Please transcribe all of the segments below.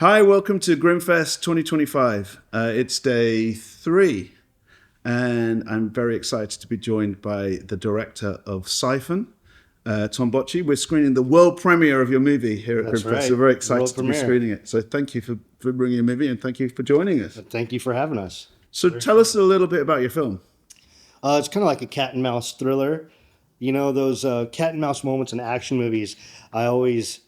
Hi, welcome to Grimmfest 2025. It's day 3, and I'm very excited to be joined by the director of Syphon, Tom Botchii. We're screening the world premiere of your movie here at That's Grimmfest. right. So very excited World to be premiere. screening it. So thank you for bringing your movie, and thank you for joining us. Thank you for having us. So tell us a little bit about your film. It's kind of like a cat and mouse thriller. You know, those cat and mouse moments in action movies. I always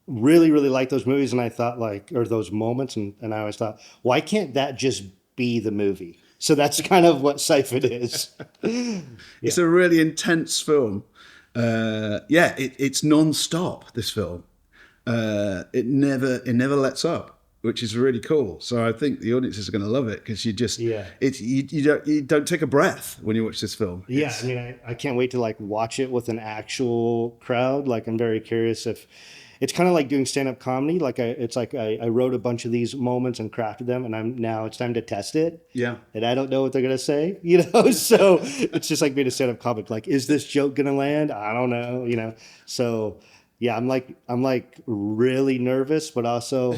really, really like those movies, and I thought or those moments, and I always thought, why can't that just be the movie? So that's kind of what Syphon is. It's a really intense film. It's non-stop, this film. It never lets up, which is really cool. So I think the audiences are going to love it because you don't take a breath when you watch this film. Yeah, I mean, I can't wait to watch it with an actual crowd. I'm very curious if it's kind of like doing stand-up comedy. I wrote a bunch of these moments and crafted them, and now it's time to test it. Yeah. And I don't know what they're gonna say, So it's just like being a stand-up comic. Is this joke gonna land? I don't know, So yeah, I'm really nervous, but also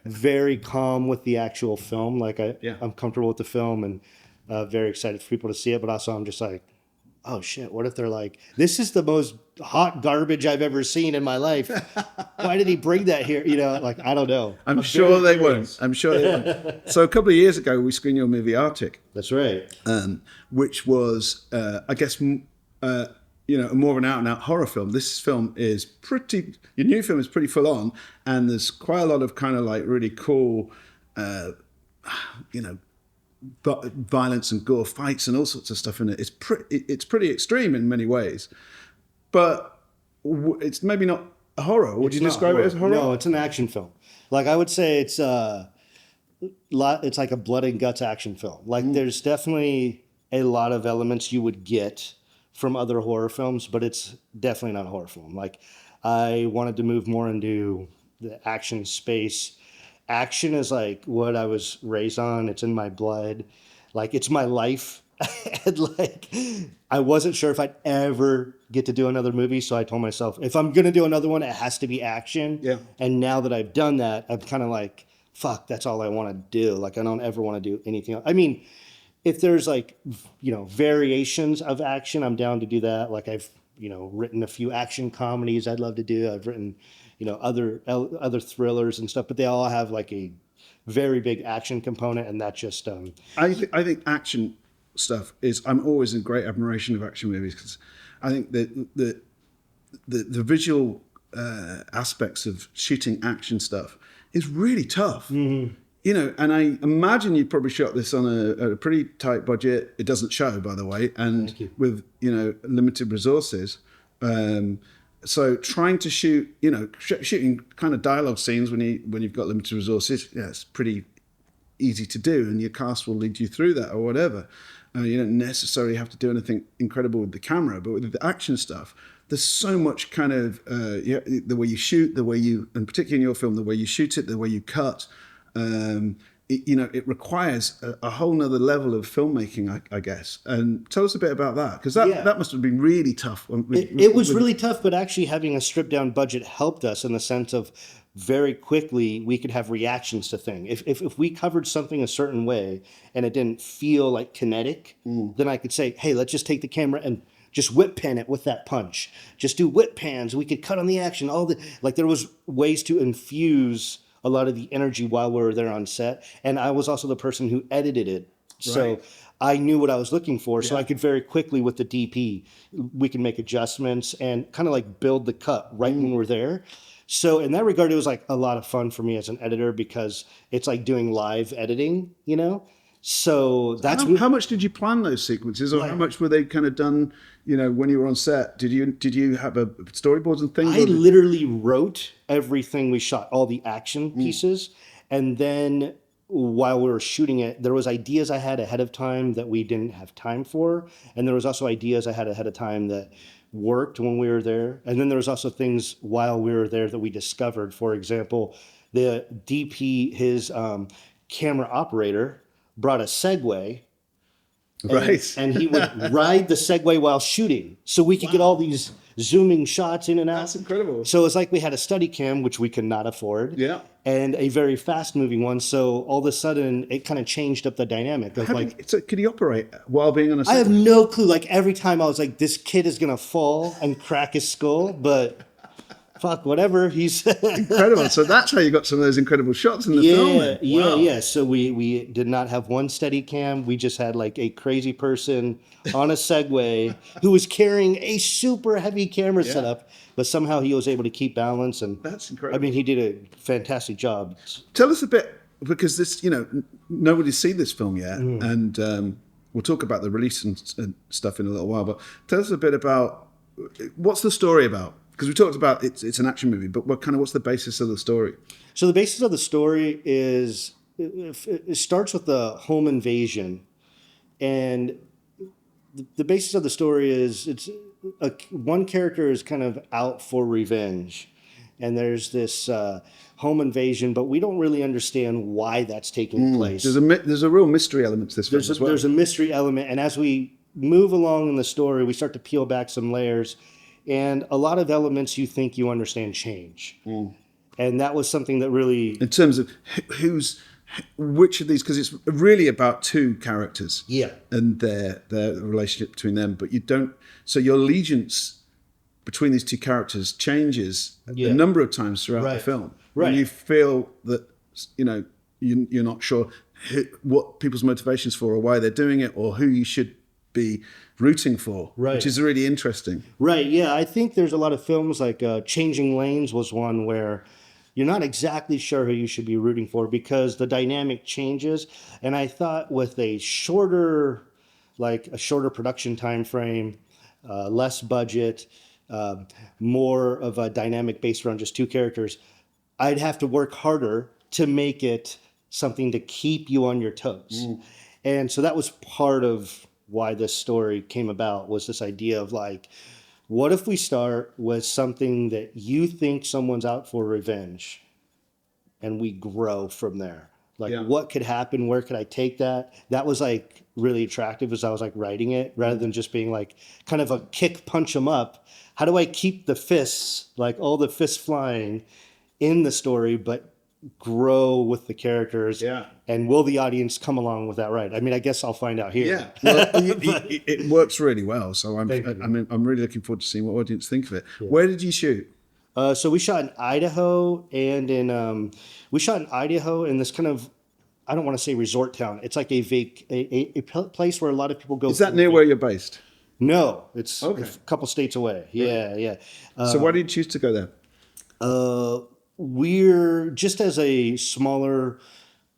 very calm with the actual film. I'm comfortable with the film and very excited for people to see it. But also I'm just like, oh shit, what if they're like, this is the most hot garbage I've ever seen in my life. Why did he bring that here? I don't know. I'm sure they won't. So a couple of years ago, we screened your movie Arctic. That's right. Which was, I guess, more of an out-and-out horror film. This film is your new film is pretty full on, and there's quite a lot of kind of really cool, violence and gore, fights and all sorts of stuff in it. It's pretty extreme in many ways, but it's maybe not a horror. Would you describe it as a horror? No, it's an action film. I would say it's like a blood and guts action film. There's definitely a lot of elements you would get from other horror films, but it's definitely not a horror film. I wanted to move more into the action space. Action is what I was raised on. It's in my blood. It's my life. And I wasn't sure if I'd ever get to do another movie. So I told myself, if I'm going to do another one, it has to be action. Yeah. And now that I've done that, I'm kind of fuck, that's all I want to do. I don't ever want to do anything else. I mean, if there's variations of action, I'm down to do that. I've, written a few action comedies I'd love to do. I've written, other thrillers and stuff, but they all have a very big action component, and that just I think action stuff is. I'm always in great admiration of action movies because I think that the visual aspects of shooting action stuff is really tough. Mm-hmm. And I imagine you probably shot this on a pretty tight budget. It doesn't show, by the way, and with limited resources. So trying to shooting kind of dialogue scenes when you've got limited resources, it's pretty easy to do, and your cast will lead you through that or whatever. You don't necessarily have to do anything incredible with the camera, but with the action stuff, there's so much kind of the way you shoot, and particularly in your film, the way you shoot it, the way you cut. It requires a whole nother level of filmmaking, I guess. And tell us a bit about that, because that must have been really tough. It was really tough, but actually having a stripped down budget helped us in the sense of very quickly we could have reactions to things. If we covered something a certain way and it didn't feel kinetic, then I could say, hey, let's just take the camera and just whip pan it with that punch. Just do whip pans. We could cut on the action. There was ways to infuse a lot of the energy while we were there on set. And I was also the person who edited it. So I knew what I was looking for. So I could very quickly with the DP, we can make adjustments and kind of build the cut right when we're there. So in that regard, it was a lot of fun for me as an editor because it's doing live editing, So that's how much did you plan those sequences, or how much were they kind of done? When you were on set, did you have a storyboards and things? I literally wrote everything we shot, all the action pieces, and then while we were shooting it, there was ideas I had ahead of time that we didn't have time for, and there was also ideas I had ahead of time that worked when we were there, and then there was also things while we were there that we discovered. For example, the DP, his camera operator, brought a Segway. And he would ride the Segway while shooting. So we could get all these zooming shots in and out. That's incredible. So it's like we had a steady cam, which we could not afford. Yeah. And a very fast moving one. So all of a sudden it kind of changed up the dynamic of So could he operate while being on a set? I have no clue. Like every time I was like, this kid is going to fall and crack his skull, but fuck, whatever. He's incredible. So that's how you got some of those incredible shots in the film. Then. Wow. Yeah. So we did not have one steady cam. We just had like a crazy person on a Segway who was carrying a super heavy camera setup, but somehow he was able to keep balance. And that's incredible. I mean, he did a fantastic job. Tell us a bit, because this, nobody's seen this film yet, and we'll talk about the release and stuff in a little while. But tell us a bit about what's the story about. Because we talked about it's an action movie, but what's the basis of the story? So the basis of the story is it starts with the home invasion, and the basis of the story is one character is kind of out for revenge, and there's this home invasion, but we don't really understand why that's taking place. There's a real mystery element to this film as well. There's a mystery element, and as we move along in the story, we start to peel back some layers. And a lot of elements you think you understand change. And that was something that really... In terms of which of these, because it's really about two characters. Yeah. And their relationship between them. But you don't... So your allegiance between these two characters changes a number of times throughout the film. Right. And you feel that, you're not sure what people's motivations for or why they're doing it or who you should be rooting for, which is really interesting. Right, yeah. I think there's a lot of films like Changing Lanes was one where you're not exactly sure who you should be rooting for because the dynamic changes. And I thought with a shorter production time frame, less budget, more of a dynamic based around just two characters, I'd have to work harder to make it something to keep you on your toes. And so that was part of why this story came about, was this idea of like, what if we start with something that you think someone's out for revenge and we grow from there? Like what could happen? Where could I take that? That was like really attractive as I was like writing it, rather than just being like kind of a kick, punch them up. How do I keep the fists, like all the fists flying in the story, but grow with the characters? And will the audience come along with that ride? I mean, I guess I'll find out here. Well, it works really well. So I'm really looking forward to seeing what audience think of it. Where did you shoot? So we shot in Idaho and in this kind of, I don't want to say resort town. It's like a place where a lot of people go. Is that near where you're based? No, it's a couple states away. Yeah. So why did you choose to go there? We're just as a smaller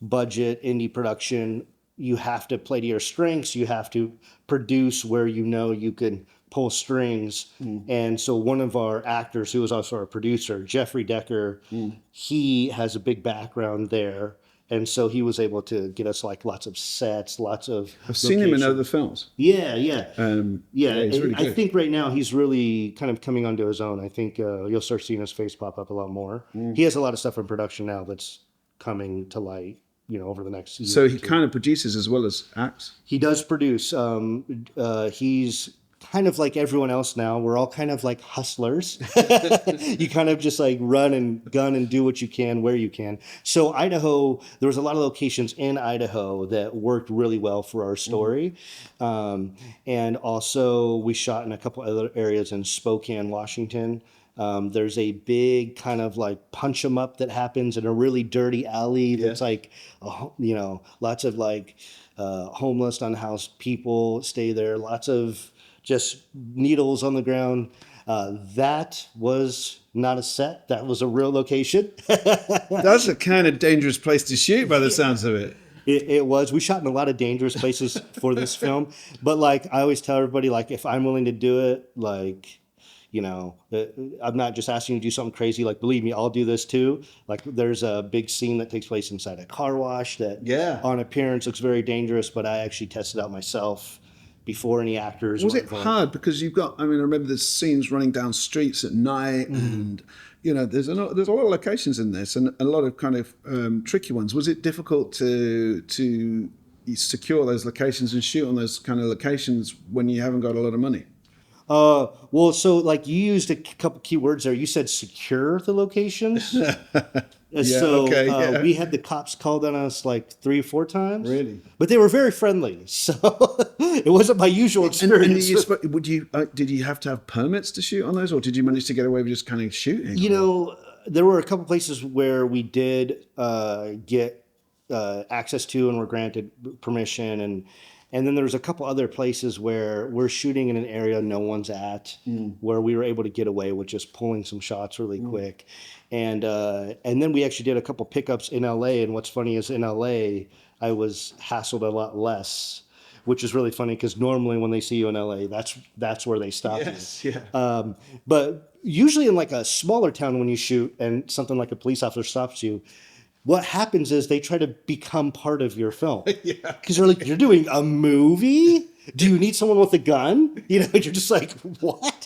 budget indie production, you have to play to your strengths. You have to produce where you can pull strings. And so one of our actors, who was also our producer, Jeffrey Decker, he has a big background there. And so he was able to get us like lots of sets, lots of I've seen him in other films. Yeah. He's really good. I think right now he's really kind of coming onto his own. I think you'll start seeing his face pop up a lot more. He has a lot of stuff in production now that's coming to light, over the next year. So he kind of produces as well as acts? He does produce. He's kind of like everyone else now. We're all kind of like hustlers. You kind of just like run and gun and do what you can where you can. So Idaho, there was a lot of locations in Idaho that worked really well for our story. And also we shot in a couple other areas in Spokane, Washington. There's a big kind of like punch 'em up that happens in a really dirty alley. That's like, lots of like homeless, unhoused people stay there. Lots of just needles on the ground. That was not a set. That was a real location. That's a kind of dangerous place to shoot by the sounds of it. It was. We shot in a lot of dangerous places for this film. But like I always tell everybody, like if I'm willing to do it, like, I'm not just asking you to do something crazy. Like, believe me, I'll do this too. Like there's a big scene that takes place inside a car wash that on appearance looks very dangerous, but I actually tested out myself before any actors. Was it hard? Because I remember there's scenes running down streets at night and, there's a lot of locations in this and a lot of kind of tricky ones. Was it difficult to secure those locations and shoot on those kind of locations when you haven't got a lot of money? Well, so like you used a couple key words there. You said secure the locations. Yeah. Okay. Yeah. We had the cops called on us like 3 or 4 times. Really? But they were very friendly. So it wasn't my usual And experience. would you did you have to have permits to shoot on those, or did you manage to get away with just kind of shooting? You know, there were a couple places where we did get access to and were granted permission, and then there was a couple other places where we're shooting in an area no one's at, where we were able to get away with just pulling some shots really quick, and then we actually did a couple pickups in LA. And what's funny is in LA, I was hassled a lot less. Which is really funny because normally when they see you in LA, that's where they stop Yes. you. Yeah. But usually in like a smaller town, when you shoot and something like a police officer stops you, what happens is they try to become part of your film. Yeah. Because they're like, you're doing a movie? Do you need someone with a gun? You know, you're just like, what?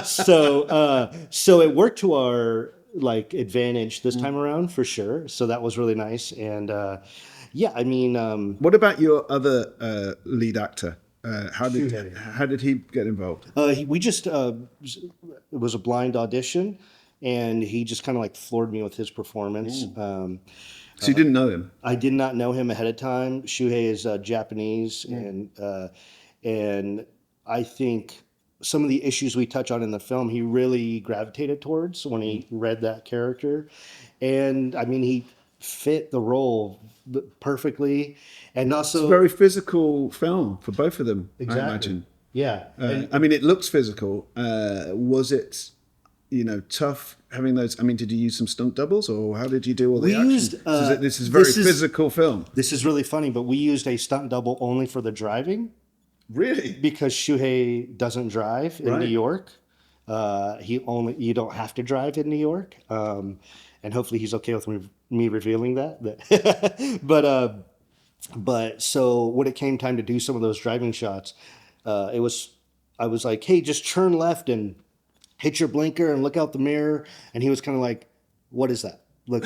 So it worked to our like advantage this time around for sure. So that was really nice. And yeah, I mean, What about your other lead actor? How Shuhei. did he get involved? we just it was a blind audition, and he just kind of like floored me with his performance. So you didn't know him? I did not know him ahead of time. Shuhei is Japanese, and I think some of the issues we touch on in the film, he really gravitated towards when he read that character, and I mean, he fit the role perfectly, and also It's a very physical film for both of them, exactly. I imagine. Yeah, I mean, it looks physical. Was it, tough having those? I mean, did you use some stunt doubles, or how did you do all the We action? used, This is very physical film. this is really funny, but we used a stunt double only for the driving. Really? Because Shuhei doesn't drive in Right. New York. You don't have to drive in New York. And hopefully he's okay with me revealing that. But so when it came time to do some of those driving shots, I was like, hey, just turn left and hit your blinker and look out the mirror. And he was kind of like, what is that? Like,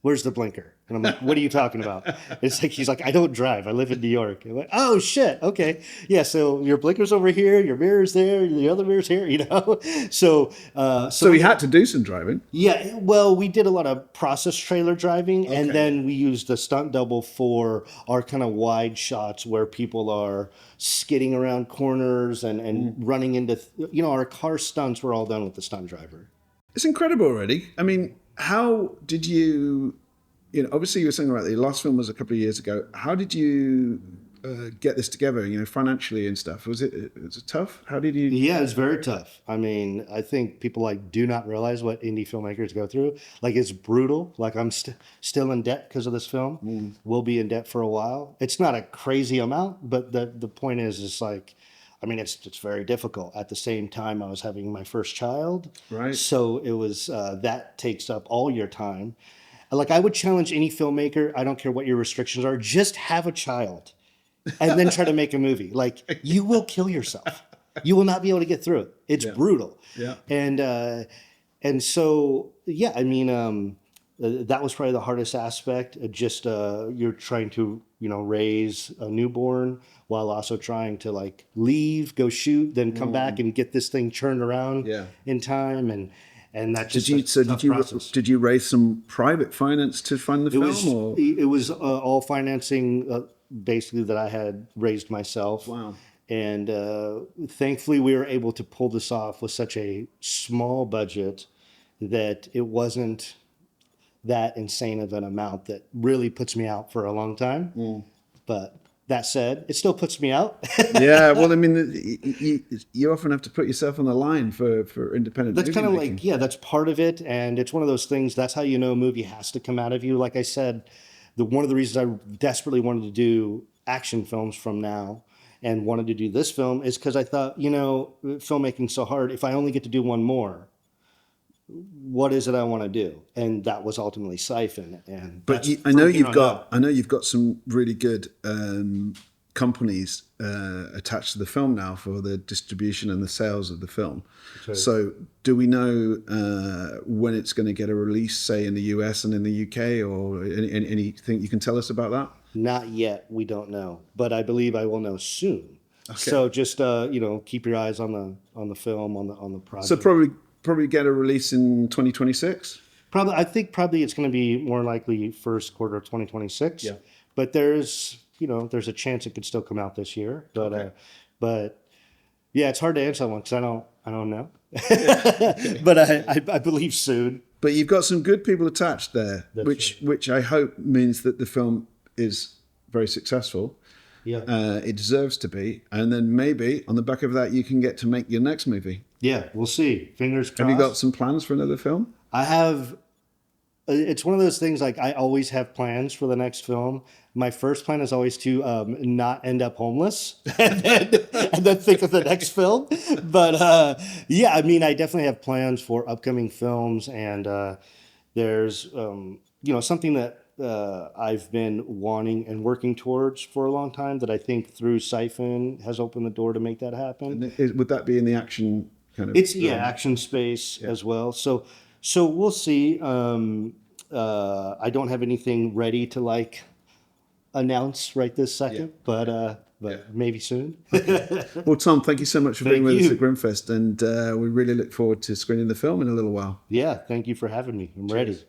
where's the blinker? And I'm like, what are you talking about? It's like, he's like, I don't drive. I live in New York. I'm like, oh shit. Okay. Yeah. So your blinker's over here, your mirror's there, the other mirror's here, So he had to do some driving. yeah. Well, we did a lot of process trailer driving, and Okay. then we used the stunt double for our kind of wide shots where people are skidding around corners and running into, our car stunts were all done with the stunt driver. It's incredible already. I mean, how did you, obviously you were saying about the last film was a couple of years ago. How did you get this together, financially and stuff? Was it tough? How did you? Yeah, it's very tough. I mean, I think people do not realize what indie filmmakers go through. Like, it's brutal. Like, I'm still in debt because of this film. We'll be in debt for a while. It's not a crazy amount, but the point is like, I mean, it's very difficult. At the same time, I was having my first child. Right. So it was, that takes up all your time. Like, I would challenge any filmmaker, I don't care what your restrictions are, just have a child and then try to make a movie. Like, you will kill yourself. You will not be able to get through it. It's brutal. Yeah. And so, yeah, I mean, that was probably the hardest aspect. Just you're trying to, raise a newborn while also trying to like leave, go shoot, then come back and get this thing churned around in time. And that's just did you raise some private finance to fund the film? It was all financing basically that I had raised myself. Wow. And thankfully we were able to pull this off with such a small budget that it wasn't that insane of an amount that really puts me out for a long time. But that said, it still puts me out. Yeah, well, I mean, you often have to put yourself on the line for independent That's movie kind of making. like, that's part of it. And it's one of those things, that's how you know a movie has to come out of you. Like I said, one of the reasons I desperately wanted to do action films from now and wanted to do this film is because I thought, filmmaking's so hard. If I only get to do one more, what is it I want to do? And that was ultimately Syphon. And But I know you've got some really good companies attached to the film now for the distribution and the sales of the film. Right. So do we know when it's going to get a release, say in the US and in the UK, or anything you can tell us about that? Not yet. We don't know. But I believe I will know soon. So just keep your eyes on the film, on the project. So probably get a release in 2026. I think it's going to be more likely first quarter of 2026. Yeah. But there's a chance it could still come out this year. But but yeah, it's hard to answer that one because I don't know. But I believe soon. But you've got some good people attached there, That's which I hope means that the film is very successful. Yeah. It deserves to be, and then maybe on the back of that, you can get to make your next movie. Yeah, we'll see. Fingers crossed. Have you got some plans for another film? I have. It's one of those things, like, I always have plans for the next film. My first plan is always to not end up homeless and then think of the next film. But yeah, I mean, I definitely have plans for upcoming films, and there's something that I've been wanting and working towards for a long time that I think through Syphon has opened the door to make that happen. Would that be in the action kind of? It's action space as well. So we'll see. I don't have anything ready to announce right this second, but maybe soon. Well, Tom, thank you so much for being with us you. at Grimmfest, and we really look forward to screening the film in a little while. Yeah, thank you for having me. I'm ready.